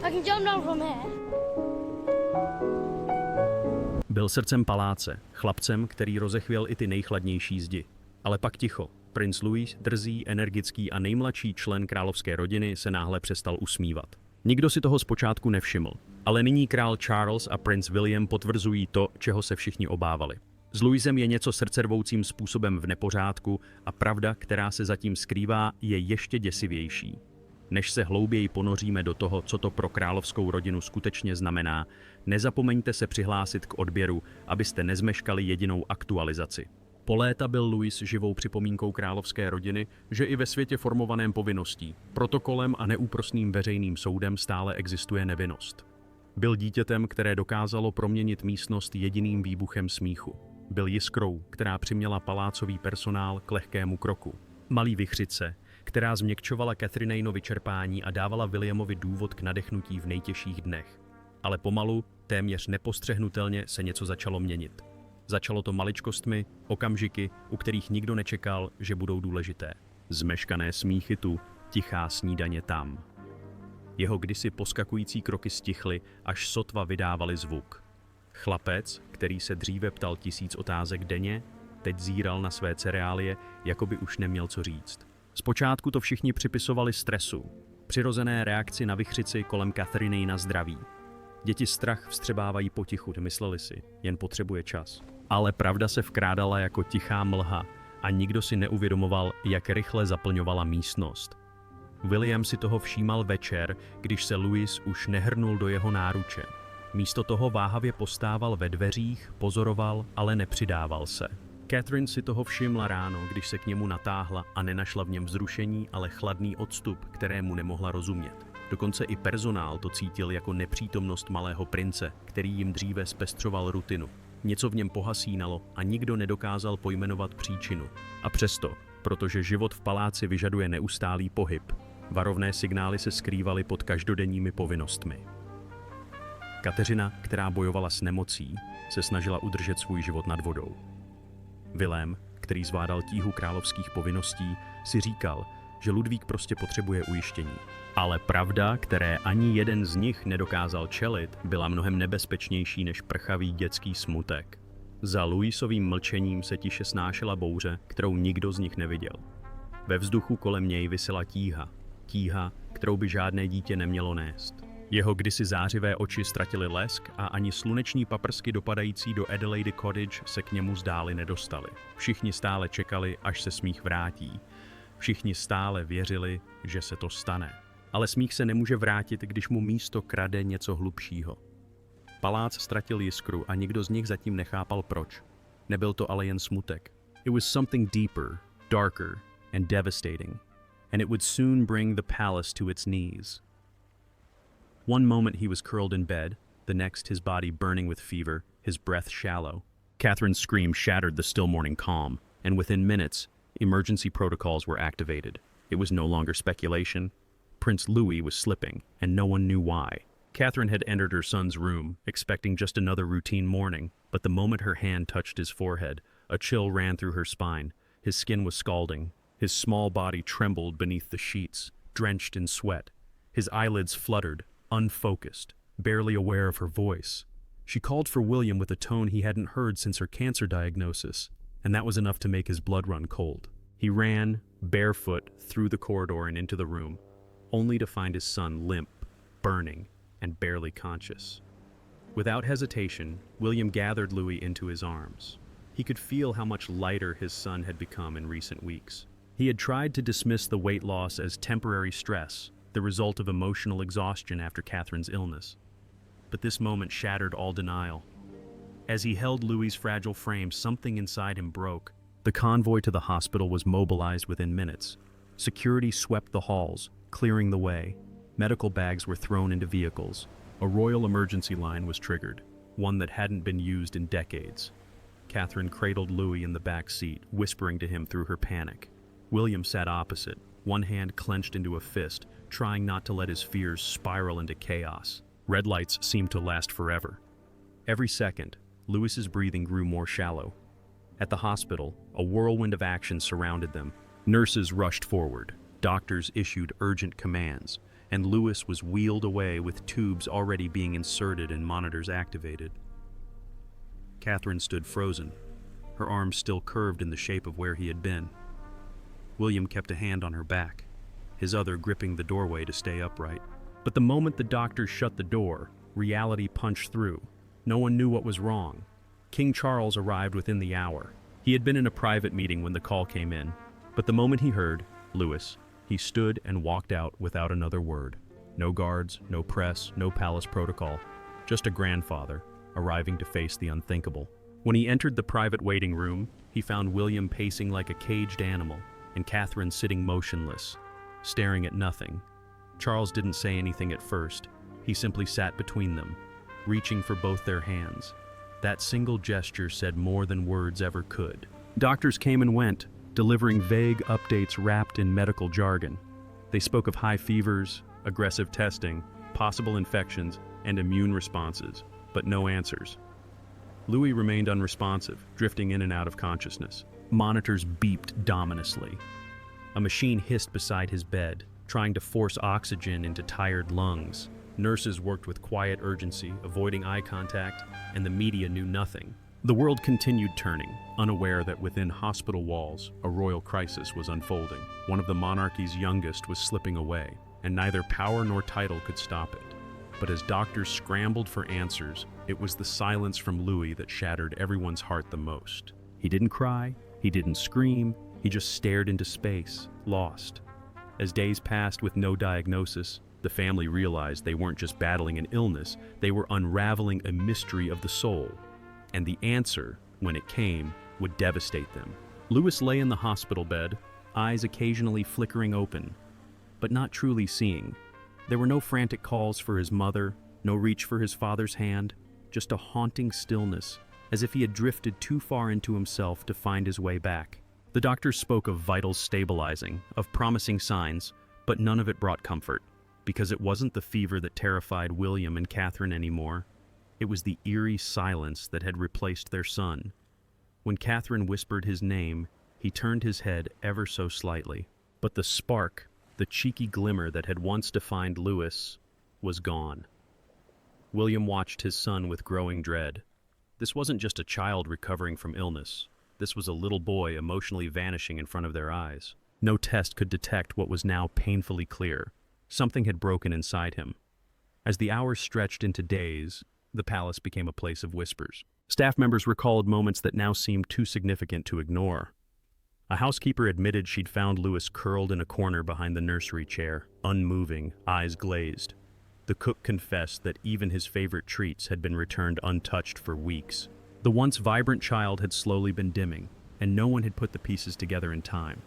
I can jump down from here. Byl srdcem paláce, chlapcem, který rozechvěl i ty nejchladnější zdi. Ale pak ticho. Princ Louis, drzý, energický a nejmladší člen královské rodiny se náhle přestal usmívat. Nikdo si toho zpočátku nevšiml, ale nyní král Charles a princ Vilém potvrzují to, čeho se všichni obávali. S Louisem je něco srdcervoucím způsobem v nepořádku a pravda, která se zatím skrývá, je ještě děsivější. Než se hlouběji ponoříme do toho, co to pro královskou rodinu skutečně znamená, nezapomeňte se přihlásit k odběru, abyste nezmeškali jedinou aktualizaci. Po léta byl Louis živou připomínkou královské rodiny, že i ve světě formovaném povinností, protokolem a neúprosným veřejným soudem stále existuje nevinnost. Byl dítětem, které dokázalo proměnit místnost jediným výbuchem smíchu. Byl jiskrou, která přiměla palácový personál k lehkému kroku. Malý vichřice, která změkčovala Catherineino vyčerpání a dávala Williamovi důvod k nadechnutí v nejtěžších dnech. Ale pomalu, téměř nepostřehnutelně se něco začalo měnit. Začalo to maličkostmi, okamžiky, u kterých nikdo nečekal, že budou důležité. Zmeškané smíchy tu, tichá snídaně tam. Jeho kdysi poskakující kroky stichly, až sotva vydávali zvuk. Chlapec, který se dříve ptal 1000 otázek denně, teď zíral na své cereálie, jako by už neměl co říct. Zpočátku to všichni připisovali stresu, přirozené reakci na vichřici kolem Catherineina zdraví. Děti strach vstřebávají potichu, mysleli si, jen potřebuje čas. Ale pravda se vkrádala jako tichá mlha a nikdo si neuvědomoval, jak rychle zaplňovala místnost. William si toho všímal večer, když se Louis už nehrnul do jeho náruče. Místo toho váhavě postával ve dveřích, pozoroval, ale nepřidával se. Catherine si toho všimla ráno, když se k němu natáhla a nenašla v něm vzrušení, ale chladný odstup, kterému nemohla rozumět. Dokonce i personál to cítil jako nepřítomnost malého prince, který jim dříve zpestřoval rutinu. Něco v něm pohasínalo a nikdo nedokázal pojmenovat příčinu. A přesto, protože život v paláci vyžaduje neustálý pohyb, varovné signály se skrývaly pod každodenními povinnostmi. Kateřina, která bojovala s nemocí, se snažila udržet svůj život nad vodou. Vilém, který zvládal tíhu královských povinností, si říkal, že Ludvík prostě potřebuje ujištění. Ale pravda, které ani jeden z nich nedokázal čelit, byla mnohem nebezpečnější než prchavý dětský smutek. Za Louisovým mlčením se tiše snášela bouře, kterou nikdo z nich neviděl. Ve vzduchu kolem něj visela tíha, kterou by žádné dítě nemělo nést. Jeho kdysi zářivé oči ztratily lesk a ani sluneční paprsky dopadající do Adelaide Cottage se k němu zdály nedostaly. Všichni stále čekali, až se smích vrátí. Všichni stále věřili, že se to stane. Ale smích se nemůže vrátit, když mu místo krade něco hlubšího. Palác ztratil jiskru a nikdo z nich zatím nechápal proč. Nebyl to ale jen smutek. It was something deeper, darker and devastating. And it would soon bring the palace to its knees. One moment he was curled in bed, the next his body burning with fever, his breath shallow. Catherine's scream shattered the still morning calm, and within minutes, emergency protocols were activated. It was no longer speculation. Prince Louis was slipping, and no one knew why. Catherine had entered her son's room, expecting just another routine morning, but the moment her hand touched his forehead, a chill ran through her spine. His skin was scalding. His small body trembled beneath the sheets, drenched in sweat. His eyelids fluttered, unfocused, barely aware of her voice. She called for William with a tone he hadn't heard since her cancer diagnosis, and that was enough to make his blood run cold. He ran, barefoot, through the corridor and into the room, only to find his son limp, burning, and barely conscious. Without hesitation, William gathered Louis into his arms. He could feel how much lighter his son had become in recent weeks. He had tried to dismiss the weight loss as temporary stress, the result of emotional exhaustion after Catherine's illness. But this moment shattered all denial. As he held Louis's fragile frame, something inside him broke. The convoy to the hospital was mobilized within minutes. Security swept the halls, clearing the way. Medical bags were thrown into vehicles. A royal emergency line was triggered, one that hadn't been used in decades. Catherine cradled Louis in the back seat, whispering to him through her panic. William sat opposite, one hand clenched into a fist, trying not to let his fears spiral into chaos. Red lights seemed to last forever. Every second, Louis's breathing grew more shallow. At the hospital, a whirlwind of action surrounded them. Nurses rushed forward. Doctors issued urgent commands. and Louis was wheeled away with tubes already being inserted and monitors activated. Catherine stood frozen, her arms still curved in the shape of where he had been. William kept a hand on her back, his other gripping the doorway to stay upright. But the moment the doctors shut the door, reality punched through. No one knew what was wrong. King Charles arrived within the hour. He had been in a private meeting when the call came in, but the moment he heard Louis, he stood and walked out without another word. No guards, no press, no palace protocol, just a grandfather arriving to face the unthinkable. When he entered the private waiting room, he found William pacing like a caged animal and Catherine sitting motionless, staring at nothing. Charles didn't say anything at first. He simply sat between them, reaching for both their hands. That single gesture said more than words ever could. Doctors came and went, delivering vague updates wrapped in medical jargon. They spoke of high fevers, aggressive testing, possible infections, and immune responses, but no answers. Louis remained unresponsive, drifting in and out of consciousness. Monitors beeped ominously. A machine hissed beside his bed, trying to force oxygen into tired lungs. Nurses worked with quiet urgency, avoiding eye contact, and the media knew nothing. The world continued turning, unaware that within hospital walls, a royal crisis was unfolding. One of the monarchy's youngest was slipping away, and neither power nor title could stop it. But as doctors scrambled for answers, it was the silence from Louis that shattered everyone's heart the most. He didn't cry, he didn't scream, he just stared into space, lost. As days passed with no diagnosis, the family realized they weren't just battling an illness, they were unraveling a mystery of the soul. And the answer, when it came, would devastate them. Louis lay in the hospital bed, eyes occasionally flickering open, but not truly seeing. There were no frantic calls for his mother, no reach for his father's hand, just a haunting stillness, as if he had drifted too far into himself to find his way back. The doctors spoke of vitals stabilizing, of promising signs, but none of it brought comfort, because it wasn't the fever that terrified William and Catherine anymore. It was the eerie silence that had replaced their son. When Catherine whispered his name, he turned his head ever so slightly. But the spark, the cheeky glimmer that had once defined Louis, was gone. William watched his son with growing dread. This wasn't just a child recovering from illness. This was a little boy emotionally vanishing in front of their eyes. No test could detect what was now painfully clear. Something had broken inside him. As the hours stretched into days, the palace became a place of whispers. Staff members recalled moments that now seemed too significant to ignore. A housekeeper admitted she'd found Louis curled in a corner behind the nursery chair, unmoving, eyes glazed. The cook confessed that even his favorite treats had been returned untouched for weeks. The once vibrant child had slowly been dimming, and no one had put the pieces together in time.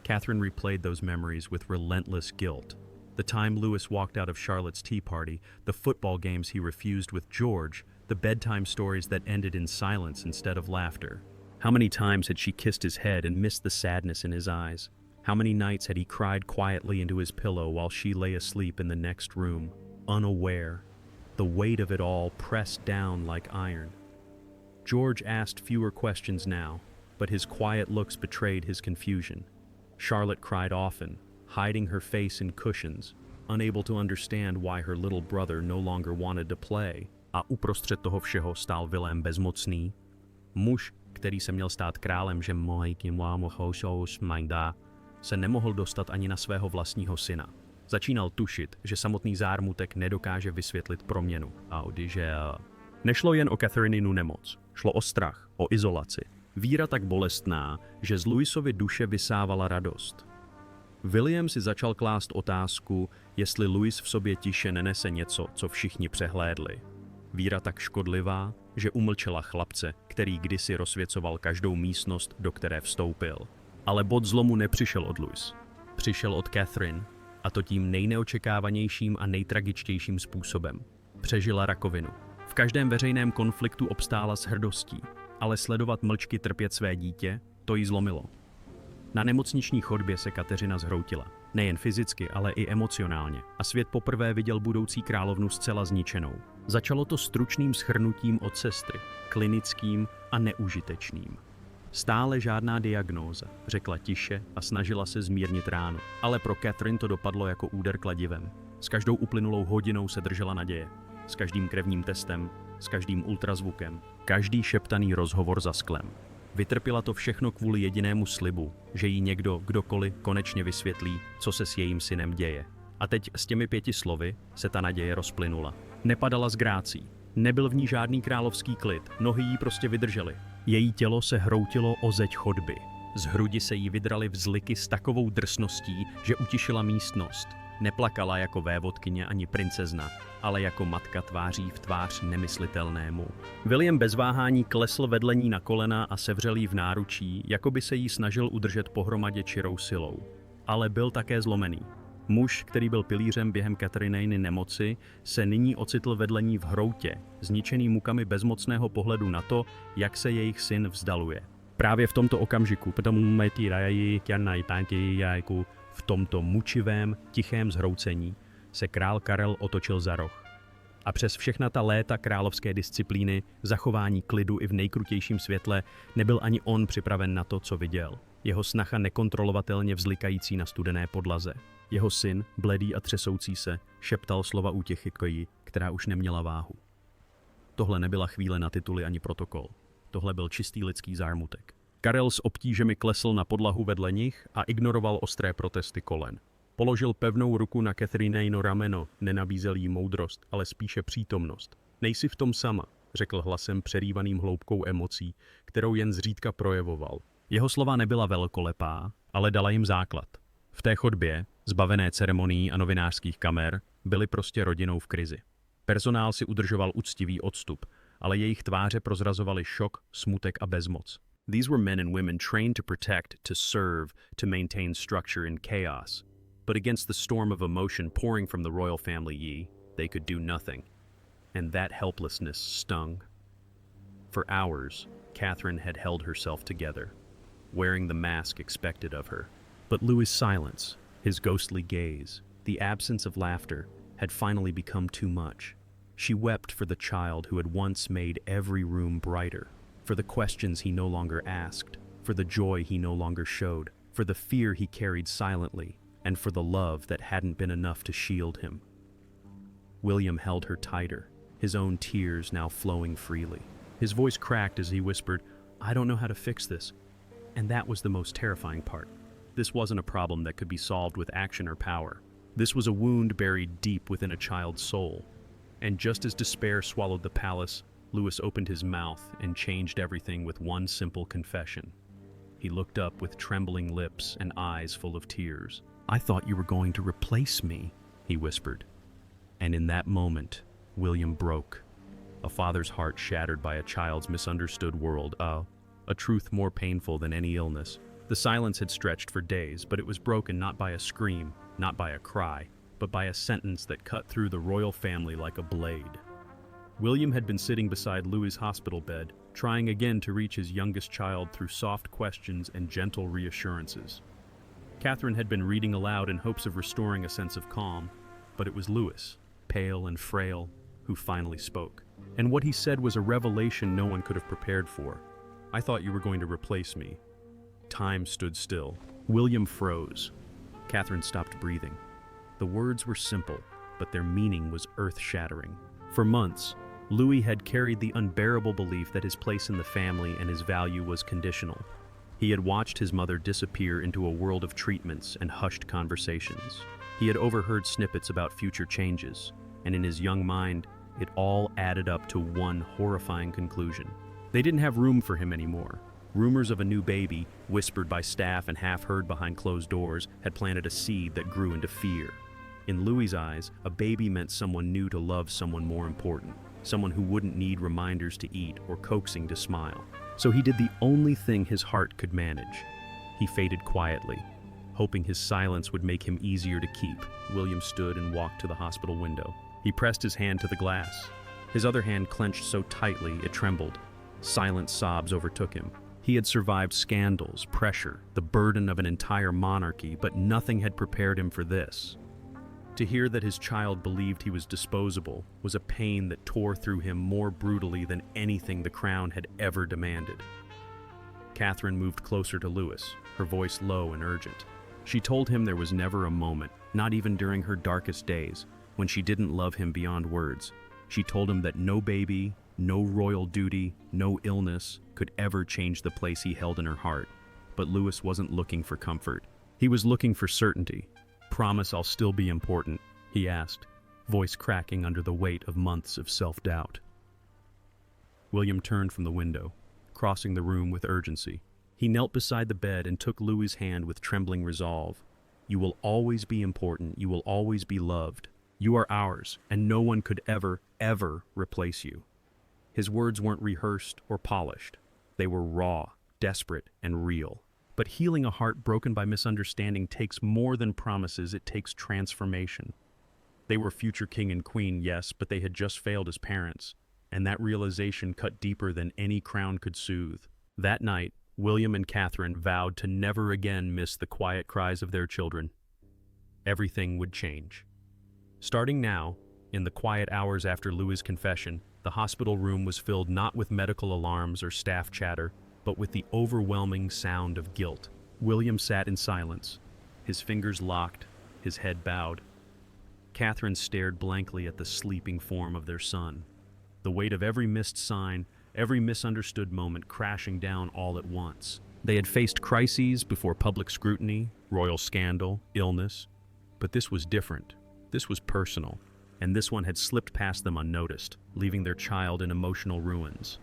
Catherine replayed those memories with relentless guilt. The time Louis walked out of Charlotte's tea party, the football games he refused with George, the bedtime stories that ended in silence instead of laughter. How many times had she kissed his head and missed the sadness in his eyes? How many nights had he cried quietly into his pillow while she lay asleep in the next room, unaware, the weight of it all pressed down like iron? George asked fewer questions now, but his quiet looks betrayed his confusion. Charlotte cried often, hiding her face in cushions, unable to understand why her little brother no longer wanted to play. A uprostřed toho všeho stál Vilém bezmocný, muž, který se měl stát králem, že se nemohl dostat ani na svého vlastního syna. Začínal tušit, že samotný zármutek nedokáže vysvětlit proměnu. Nešlo jen o Catherininu nemoc, šlo o strach, o izolaci. Víra tak bolestná, že z Louisovy duše vysávala radost. William si začal klást otázku, jestli Louis v sobě tiše nenese něco, co všichni přehlédli. Víra tak škodlivá, že umlčela chlapce, který kdysi rozsvěcoval každou místnost, do které vstoupil. Ale bod zlomu nepřišel od Louis. Přišel od Catherine, a to tím nejneočekávanějším a nejtragičtějším způsobem. Přežila rakovinu. V každém veřejném konfliktu obstála s hrdostí, ale sledovat mlčky trpět své dítě, to jí zlomilo. Na nemocniční chodbě se Kateřina zhroutila. Nejen fyzicky, ale i emocionálně. A svět poprvé viděl budoucí královnu zcela zničenou. Začalo to stručným shrnutím od sestry, klinickým a neužitečným. Stále žádná diagnóza, řekla tiše a snažila se zmírnit ránu. Ale pro Catherine to dopadlo jako úder kladivem. S každou uplynulou hodinou se držela naděje. S každým krevním testem, s každým ultrazvukem, každý šeptaný rozhovor za sklem. Vytrpěla to všechno kvůli jedinému slibu, že jí někdo, kdokoliv, konečně vysvětlí, co se s jejím synem děje. A teď s těmi 5 slovy se ta naděje rozplynula. Nepadala z grácí. Nebyl v ní žádný královský klid, nohy jí prostě vydržely. Její tělo se hroutilo o zeď chodby. Z hrudi se jí vydraly vzliky s takovou drsností, že utišila místnost. Neplakala jako vévodkyně ani princezna, ale jako matka tváří v tvář nemyslitelnému. Vilém bez váhání klesl vedle ní na kolena a sevřel jí v náručí, jako by se jí snažil udržet pohromadě čirou silou. Ale byl také zlomený. Muž, který byl pilířem během Katherininy nemoci, se nyní ocitl vedle ní v hroutě, zničený mukami bezmocného pohledu na to, jak se jejich syn vzdaluje. Právě v tomto okamžiku, v tomto mučivém, tichém zhroucení, se král Karel otočil za roh. A přes všechna ta léta královské disciplíny, zachování klidu i v nejkrutějším světle, nebyl ani on připraven na to, co viděl. Jeho snacha nekontrolovatelně vzlikající na studené podlaze. Jeho syn, bledý a třesoucí se, šeptal slova útěchy, která už neměla váhu. Tohle nebyla chvíle na tituly ani protokol. Tohle byl čistý lidský zármutek. Karel s obtížemi klesl na podlahu vedle nich a ignoroval ostré protesty kolen. Položil pevnou ruku na Katherinino rameno, nenabízel jí moudrost, ale spíše přítomnost. Nejsi v tom sama, řekl hlasem přerývaným hloubkou emocí, kterou jen zřídka projevoval. Jeho slova nebyla velkolepá, ale dala jim základ. V té chodbě, zbavené ceremonií a novinářských kamer, byli prostě rodinou v krizi. Personál si udržoval úctivý odstup, ale jejich tváře prozrazovaly šok, smutek a bezmoc. These were men and women trained to protect, to serve, to maintain structure in chaos. But against the storm of emotion pouring from the royal family, they could do nothing. And that helplessness stung. For hours, Catherine had held herself together, wearing the mask expected of her. But Louis's silence, his ghostly gaze, the absence of laughter, had finally become too much. She wept for the child who had once made every room brighter, for the questions he no longer asked, for the joy he no longer showed, for the fear he carried silently, and for the love that hadn't been enough to shield him. William held her tighter, his own tears now flowing freely. His voice cracked as he whispered, "I don't know how to fix this." And that was the most terrifying part. This wasn't a problem that could be solved with action or power. This was a wound buried deep within a child's soul. And just as despair swallowed the palace, Louis opened his mouth and changed everything with one simple confession. He looked up with trembling lips and eyes full of tears. "I thought you were going to replace me," he whispered. And in that moment, William broke. A father's heart shattered by a child's misunderstood world, a truth more painful than any illness. The silence had stretched for days, but it was broken not by a scream, not by a cry, but by a sentence that cut through the royal family like a blade. William had been sitting beside Louis's hospital bed, trying again to reach his youngest child through soft questions and gentle reassurances. Catherine had been reading aloud in hopes of restoring a sense of calm, but it was Louis, pale and frail, who finally spoke. And what he said was a revelation no one could have prepared for. "I thought you were going to replace me." Time stood still. William froze. Catherine stopped breathing. The words were simple, but their meaning was earth-shattering. For months, Louis had carried the unbearable belief that his place in the family and his value was conditional. He had watched his mother disappear into a world of treatments and hushed conversations. He had overheard snippets about future changes, and in his young mind, it all added up to one horrifying conclusion. They didn't have room for him anymore. Rumors of a new baby, whispered by staff and half heard behind closed doors, had planted a seed that grew into fear. In Louis's eyes, a baby meant someone new to love someone more important, someone who wouldn't need reminders to eat or coaxing to smile. So he did the only thing his heart could manage. He faded quietly. Hoping his silence would make him easier to keep, William stood and walked to the hospital window. He pressed his hand to the glass. His other hand clenched so tightly it trembled. Silent sobs overtook him. He had survived scandals, pressure, the burden of an entire monarchy, but nothing had prepared him for this. To hear that his child believed he was disposable was a pain that tore through him more brutally than anything the crown had ever demanded. Catherine moved closer to Louis, her voice low and urgent. She told him there was never a moment, not even during her darkest days, when she didn't love him beyond words. She told him that no baby, no royal duty, no illness could ever change the place he held in her heart. But Louis wasn't looking for comfort. He was looking for certainty. "Promise I'll still be important?" he asked, voice cracking under the weight of months of self-doubt. William turned from the window, crossing the room with urgency. He knelt beside the bed and took Louis's hand with trembling resolve. "You will always be important. You will always be loved. You are ours, and no one could ever, ever replace you." His words weren't rehearsed or polished. They were raw, desperate, and real. But healing a heart broken by misunderstanding takes more than promises, it takes transformation. They were future king and queen, yes, but they had just failed as parents, and that realization cut deeper than any crown could soothe. That night, William and Catherine vowed to never again miss the quiet cries of their children. Everything would change. Starting now, in the quiet hours after Louis's confession, the hospital room was filled not with medical alarms or staff chatter, but with the overwhelming sound of guilt. William sat in silence, his fingers locked, his head bowed. Catherine stared blankly at the sleeping form of their son, the weight of every missed sign, every misunderstood moment crashing down all at once. They had faced crises before public scrutiny, royal scandal, illness, but this was different. This was personal, and this one had slipped past them unnoticed, leaving their child in emotional ruins.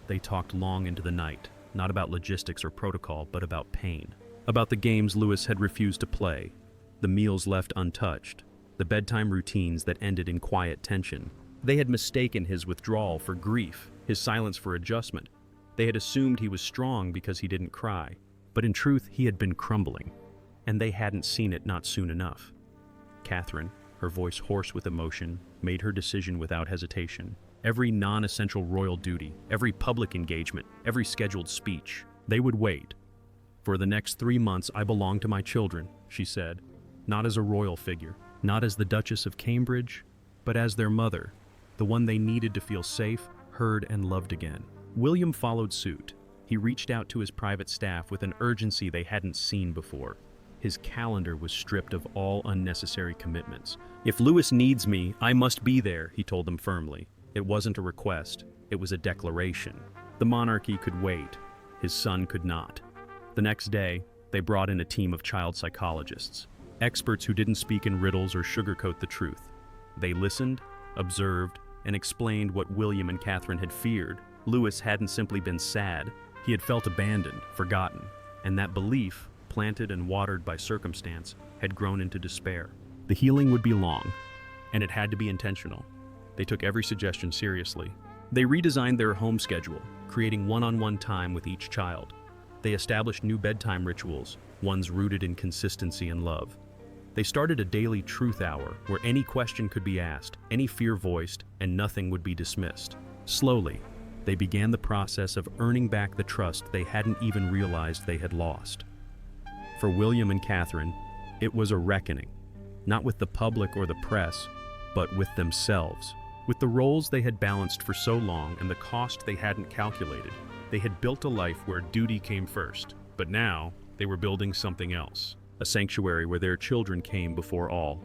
They talked long into the night, not about logistics or protocol, but about pain. About the games Louis had refused to play, the meals left untouched, the bedtime routines that ended in quiet tension. They had mistaken his withdrawal for grief, his silence for adjustment. They had assumed he was strong because he didn't cry. But in truth, he had been crumbling, and they hadn't seen it not soon enough. Catherine, her voice hoarse with emotion, made her decision without hesitation. Every non-essential royal duty, every public engagement, every scheduled speech, they would wait. "For the next 3 months, I belong to my children," she said, not as a royal figure, not as the Duchess of Cambridge, but as their mother, the one they needed to feel safe, heard, and loved again. William followed suit. He reached out to his private staff with an urgency they hadn't seen before. His calendar was stripped of all unnecessary commitments. "If Louis needs me, I must be there," he told them firmly. It wasn't a request, it was a declaration. The monarchy could wait, his son could not. The next day, they brought in a team of child psychologists, experts who didn't speak in riddles or sugarcoat the truth. They listened, observed, and explained what William and Catherine had feared. Louis hadn't simply been sad, he had felt abandoned, forgotten, and that belief, planted and watered by circumstance, had grown into despair. The healing would be long, and it had to be intentional. They took every suggestion seriously. They redesigned their home schedule, creating one-on-one time with each child. They established new bedtime rituals, ones rooted in consistency and love. They started a daily truth hour where any question could be asked, any fear voiced, and nothing would be dismissed. Slowly, they began the process of earning back the trust they hadn't even realized they had lost. For William and Catherine, it was a reckoning, not with the public or the press, but with themselves. With the roles they had balanced for so long and the cost they hadn't calculated, they had built a life where duty came first. But now, they were building something else. A sanctuary where their children came before all.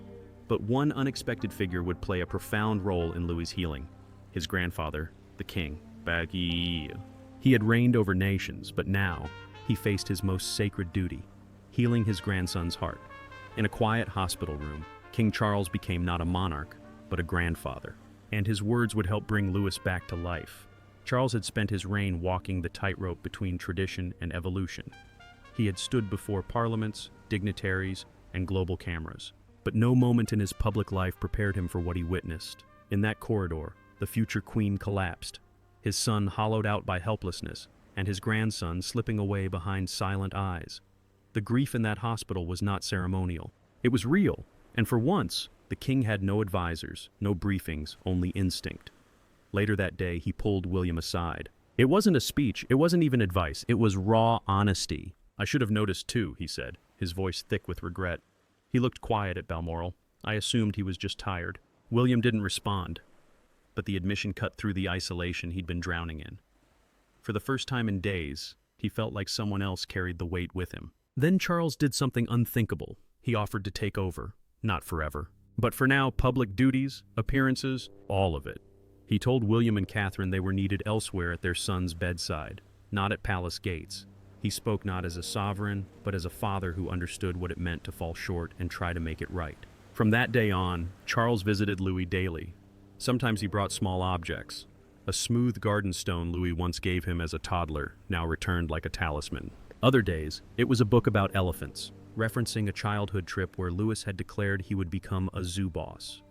But one unexpected figure would play a profound role in Louis's healing. His grandfather, the king. He had reigned over nations, but now he faced his most sacred duty, healing his grandson's heart. In a quiet hospital room, King Charles became not a monarch, but a grandfather. And his words would help bring Louis back to life. Charles had spent his reign walking the tightrope between tradition and evolution. He had stood before parliaments, dignitaries, and global cameras. But no moment in his public life prepared him for what he witnessed. In that corridor, the future queen collapsed, his son hollowed out by helplessness, and his grandson slipping away behind silent eyes. The grief in that hospital was not ceremonial. It was real, and for once, the king had no advisors, no briefings, only instinct. Later that day, he pulled William aside. It wasn't a speech, it wasn't even advice, it was raw honesty. "I should have noticed too," he said, his voice thick with regret. He looked quiet at Balmoral. I assumed he was just tired. William didn't respond, but the admission cut through the isolation he'd been drowning in. For the first time in days, he felt like someone else carried the weight with him. Then Charles did something unthinkable. He offered to take over. Not forever. But for now, public duties, appearances, all of it. He told William and Catherine they were needed elsewhere at their son's bedside, not at palace gates. He spoke not as a sovereign, but as a father who understood what it meant to fall short and try to make it right. From that day on, Charles visited Louis daily. Sometimes he brought small objects. A smooth garden stone Louis once gave him as a toddler, now returned like a talisman. Other days, it was a book about elephants, referencing a childhood trip where Louis had declared he would become a zoo boss.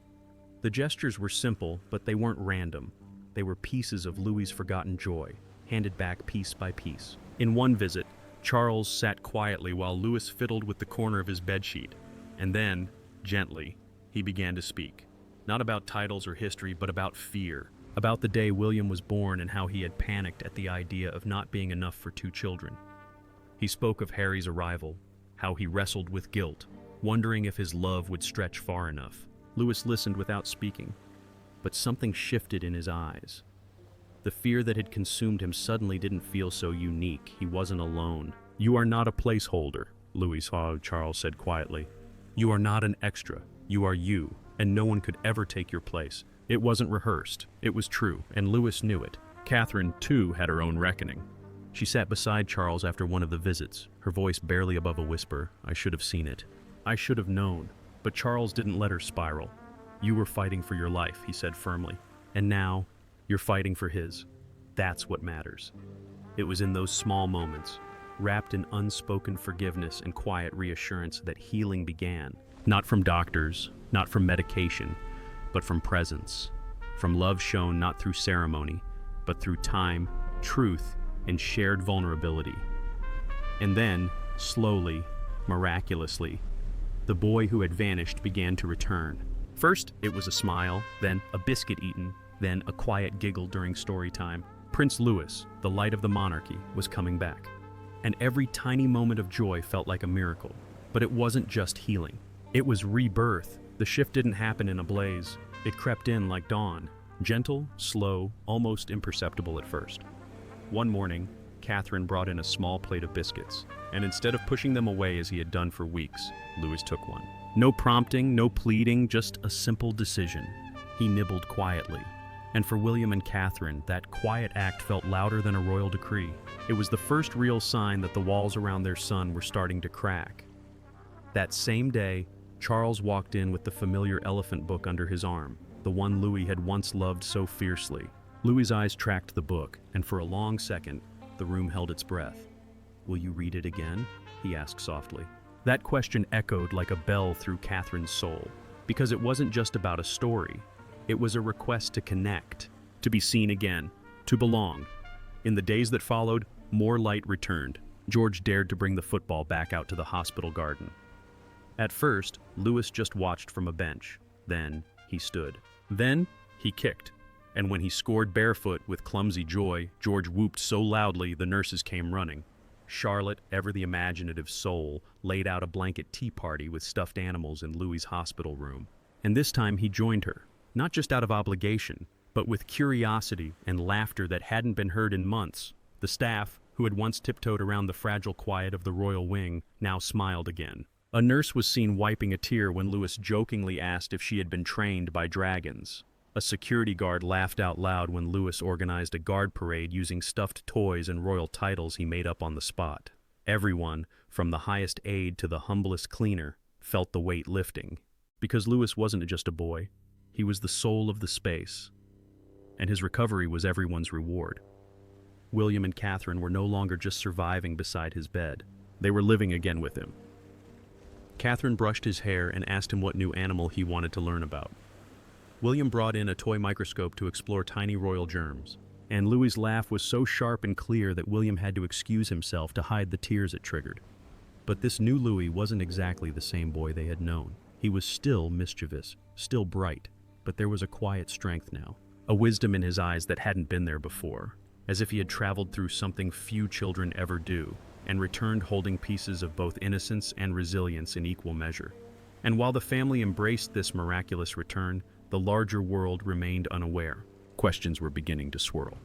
The gestures were simple, but they weren't random. They were pieces of Louis's forgotten joy, handed back piece by piece. In one visit, Charles sat quietly while Louis fiddled with the corner of his bedsheet, and then, gently, he began to speak. Not about titles or history, but about fear. About the day William was born and how he had panicked at the idea of not being enough for 2 children. He spoke of Harry's arrival, how he wrestled with guilt, wondering if his love would stretch far enough. Louis listened without speaking, but something shifted in his eyes. The fear that had consumed him suddenly didn't feel so unique. He wasn't alone. "You are not a placeholder," Charles said quietly. "You are not an extra. You are you, and no one could ever take your place." It wasn't rehearsed. It was true, and Louis knew it. Catherine, too, had her own reckoning. She sat beside Charles after one of the visits, her voice barely above a whisper. "I should have seen it. I should have known." But Charles didn't let her spiral. "You were fighting for your life," he said firmly. "And now, you're fighting for his. That's what matters." It was in those small moments, wrapped in unspoken forgiveness and quiet reassurance, that healing began. Not from doctors, not from medication, but from presence. From love shown not through ceremony, but through time, truth, and shared vulnerability. And then, slowly, miraculously, the boy who had vanished began to return. First, it was a smile, then a biscuit eaten, then a quiet giggle during story time. Prince Louis, the light of the monarchy, was coming back. And every tiny moment of joy felt like a miracle. But it wasn't just healing. It was rebirth. The shift didn't happen in a blaze. It crept in like dawn, gentle, slow, almost imperceptible at first. One morning, Catherine brought in a small plate of biscuits, and instead of pushing them away as he had done for weeks, Louis took one. No prompting, no pleading, just a simple decision. He nibbled quietly. And for William and Catherine, that quiet act felt louder than a royal decree. It was the first real sign that the walls around their son were starting to crack. That same day, Charles walked in with the familiar elephant book under his arm, the one Louis had once loved so fiercely. Louis's eyes tracked the book, and for a long second, the room held its breath. "Will you read it again?" he asked softly. That question echoed like a bell through Catherine's soul, because it wasn't just about a story. It was a request to connect, to be seen again, to belong. In the days that followed, more light returned. George dared to bring the football back out to the hospital garden. At first, Louis just watched from a bench. Then, he stood. Then, he kicked. And when he scored barefoot with clumsy joy, George whooped so loudly the nurses came running. Charlotte, ever the imaginative soul, laid out a blanket tea party with stuffed animals in Louis's hospital room. And this time he joined her, not just out of obligation, but with curiosity and laughter that hadn't been heard in months. The staff, who had once tiptoed around the fragile quiet of the royal wing, now smiled again. A nurse was seen wiping a tear when Louis jokingly asked if she had been trained by dragons. A security guard laughed out loud when Louis organized a guard parade using stuffed toys and royal titles he made up on the spot. Everyone, from the highest aide to the humblest cleaner, felt the weight lifting. Because Louis wasn't just a boy, he was the soul of the space. And his recovery was everyone's reward. William and Catherine were no longer just surviving beside his bed. They were living again with him. Catherine brushed his hair and asked him what new animal he wanted to learn about. William brought in a toy microscope to explore tiny royal germs, and Louis's laugh was so sharp and clear that William had to excuse himself to hide the tears it triggered. But this new Louis wasn't exactly the same boy they had known. He was still mischievous, still bright, but there was a quiet strength now, a wisdom in his eyes that hadn't been there before, as if he had traveled through something few children ever do, and returned holding pieces of both innocence and resilience in equal measure. And while the family embraced this miraculous return, the larger world remained unaware. Questions were beginning to swirl.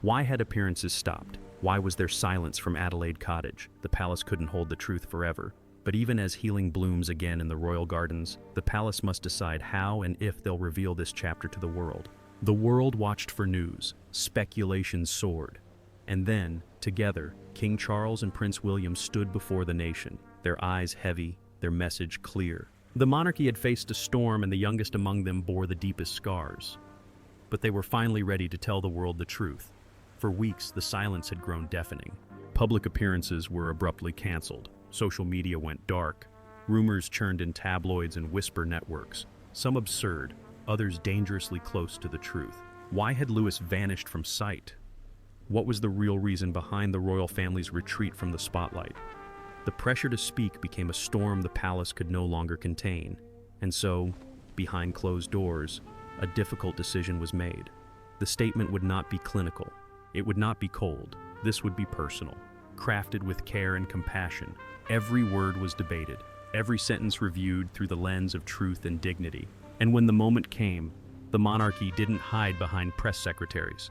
Why had appearances stopped? Why was there silence from Adelaide Cottage? The palace couldn't hold the truth forever. But even as healing blooms again in the royal gardens, the palace must decide how and if they'll reveal this chapter to the world. The world watched for news. Speculation soared. And then, together, King Charles and Prince William stood before the nation, their eyes heavy, their message clear. The monarchy had faced a storm, and the youngest among them bore the deepest scars. But they were finally ready to tell the world the truth. For weeks, the silence had grown deafening. Public appearances were abruptly canceled. Social media went dark. Rumors churned in tabloids and whisper networks, some absurd, others dangerously close to the truth. Why had Louis vanished from sight? What was the real reason behind the royal family's retreat from the spotlight? The pressure to speak became a storm the palace could no longer contain. And so, behind closed doors, a difficult decision was made. The statement would not be clinical. It would not be cold. This would be personal, crafted with care and compassion. Every word was debated, every sentence reviewed through the lens of truth and dignity. And when the moment came, the monarchy didn't hide behind press secretaries.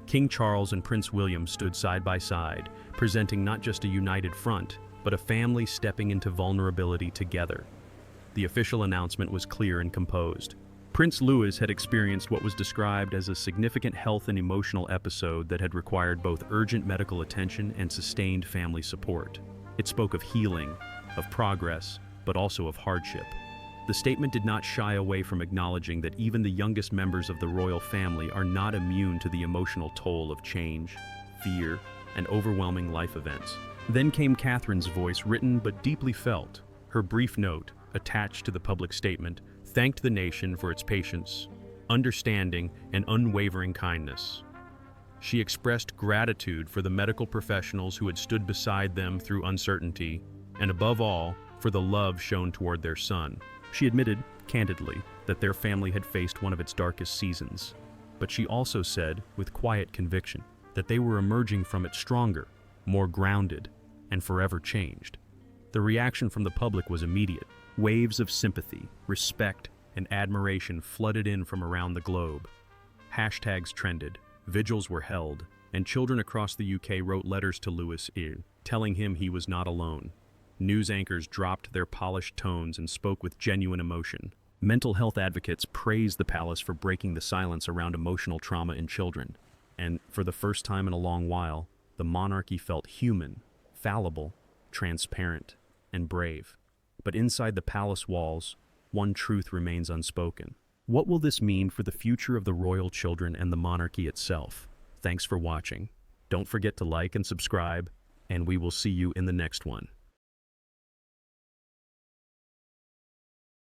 King Charles and Prince William stood side by side, presenting not just a united front, but a family stepping into vulnerability together. The official announcement was clear and composed. Prince Louis had experienced what was described as a significant health and emotional episode that had required both urgent medical attention and sustained family support. It spoke of healing, of progress, but also of hardship. The statement did not shy away from acknowledging that even the youngest members of the royal family are not immune to the emotional toll of change, fear, and overwhelming life events. Then came Catherine's voice, written but deeply felt. Her brief note, attached to the public statement, thanked the nation for its patience, understanding, and unwavering kindness. She expressed gratitude for the medical professionals who had stood beside them through uncertainty, and above all, for the love shown toward their son. She admitted, candidly, that their family had faced one of its darkest seasons. But she also said, with quiet conviction, that they were emerging from it stronger, more grounded, and forever changed. The reaction from the public was immediate. Waves of sympathy, respect, and admiration flooded in from around the globe. Hashtags trended, vigils were held, and children across the UK wrote letters to Louis, telling him he was not alone. News anchors dropped their polished tones and spoke with genuine emotion. Mental health advocates praised the palace for breaking the silence around emotional trauma in children. And for the first time in a long while, the monarchy felt human, fallible, transparent, and brave. But inside the palace walls, one truth remains unspoken. What will this mean for the future of the royal children and the monarchy itself? Thanks for watching. Don't forget to like and subscribe, and we will see you in the next one.